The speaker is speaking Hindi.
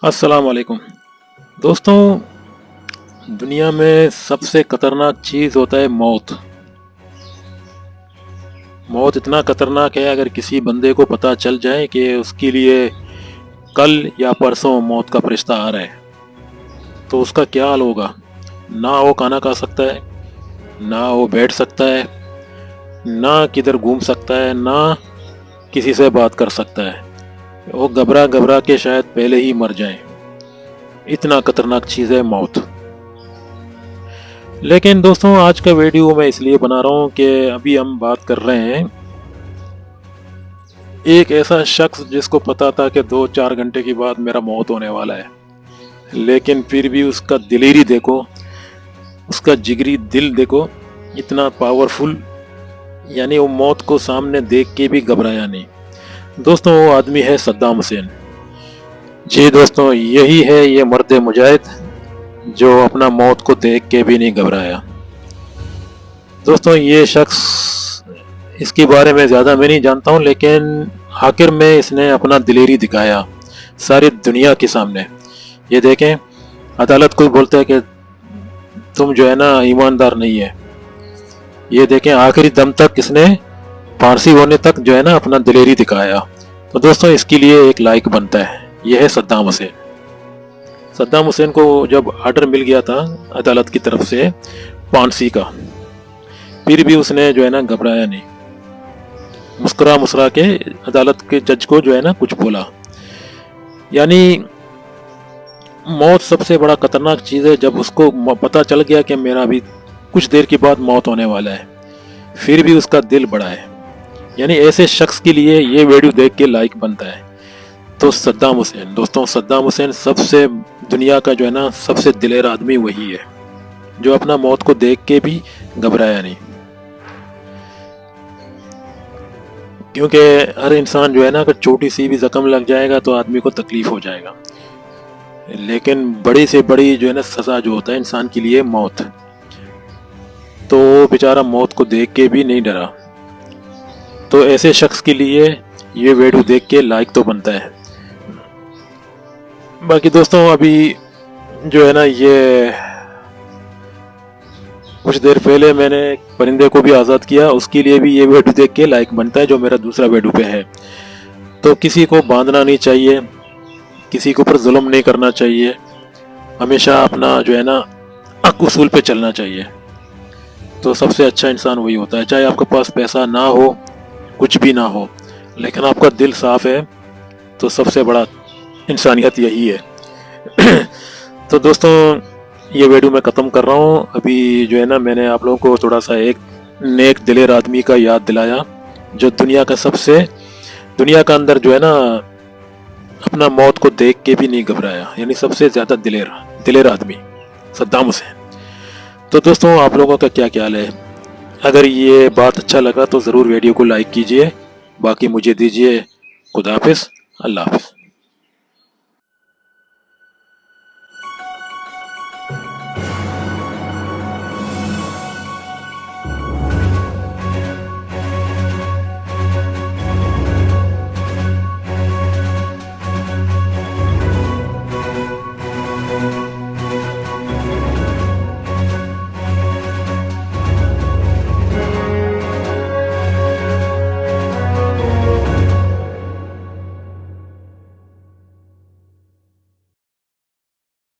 अस्सलाम वालेकुम दोस्तों। दुनिया में सबसे खतरनाक चीज़ होता है मौत। मौत इतना खतरनाक है, अगर किसी बंदे को पता चल जाए कि उसके लिए कल या परसों मौत का फरिश्ता आ रहा है तो उसका क्या हाल होगा। ना वो खाना खा सकता है, ना वो बैठ सकता है, ना किधर घूम सकता है, ना किसी से बात कर सकता है। वो घबरा घबरा के शायद पहले ही मर जाए। इतना खतरनाक चीज़ है मौत। लेकिन दोस्तों, आज का वीडियो मैं इसलिए बना रहा हूँ कि अभी हम बात कर रहे हैं एक ऐसा शख्स जिसको पता था कि 2-4 घंटे के बाद मेरा मौत होने वाला है, लेकिन फिर भी उसका दिलेरी देखो, उसका जिगरी दिल देखो, इतना पावरफुल। यानी वो मौत को सामने देख के भी घबराया नहीं। दोस्तों, वो आदमी है सद्दाम हुसैन। जी दोस्तों, यही है ये मर्द मुजाहिद जो अपना मौत को देख के भी नहीं घबराया। दोस्तों, ये शख्स, इसके बारे में ज़्यादा मैं नहीं जानता हूँ, लेकिन आखिर में इसने अपना दिलेरी दिखाया सारी दुनिया के सामने। ये देखें, अदालत को बोलता है कि तुम जो है ना ईमानदार नहीं है। ये देखें, आखिरी दम तक इसने फांसी होने तक जो है ना अपना दिलेरी दिखाया। तो दोस्तों, इसके लिए एक लाइक बनता है। यह है सद्दाम हुसैन। सद्दाम हुसैन को जब आर्डर मिल गया था अदालत की तरफ से फांसी का, फिर भी उसने जो है ना घबराया नहीं। मुस्कुरा मुस्कुरा के अदालत के जज को जो है ना कुछ बोला। यानी मौत सबसे बड़ा खतरनाक चीज़ है। जब उसको पता चल गया कि मेरा अभी कुछ देर के बाद मौत होने वाला है, फिर भी उसका दिल बड़ा है। यानी ऐसे शख्स के लिए ये वीडियो देख के लाइक बनता है। तो सद्दाम हुसैन, दोस्तों, सद्दाम हुसैन सबसे दुनिया का जो है ना सबसे दिलेर आदमी वही है जो अपना मौत को देख के भी घबराया नहीं। क्योंकि हर इंसान जो है ना, अगर छोटी सी भी जख्म लग जाएगा तो आदमी को तकलीफ हो जाएगा, लेकिन बड़ी से बड़ी जो है ना सजा जो होता है इंसान के लिए मौत। तो वो बेचारा मौत को देख के भी नहीं डरा। तो ऐसे शख्स के लिए ये वीडियो देख के लाइक तो बनता है। बाकी दोस्तों, अभी जो है ना ये कुछ देर पहले मैंने परिंदे को भी आज़ाद किया, उसके लिए भी ये वीडियो देख के लाइक बनता है, जो मेरा दूसरा वीडियो पे है। तो किसी को बांधना नहीं चाहिए, किसी के ऊपर जुल्म नहीं करना चाहिए, हमेशा अपना जो है ना हक उसूल पे चलना चाहिए। तो सबसे अच्छा इंसान वही होता है, चाहे आपके पास पैसा ना हो, कुछ भी ना हो, लेकिन आपका दिल साफ है, तो सबसे बड़ा इंसानियत यही है। तो दोस्तों, ये वीडियो मैं ख़त्म कर रहा हूँ। अभी जो है ना मैंने आप लोगों को थोड़ा सा एक नेक दिलेर आदमी का याद दिलाया, जो दुनिया का अंदर जो है ना अपना मौत को देख के भी नहीं घबराया। यानी सबसे ज़्यादा दिलेर आदमी सद्दाम हुसैन। तो दोस्तों, आप लोगों का क्या ख्याल है? अगर ये बात अच्छा लगा तो ज़रूर वीडियो को लाइक कीजिए। बाकी मुझे दीजिए खुदा हाफिज़, अल्लाह हाफिज़।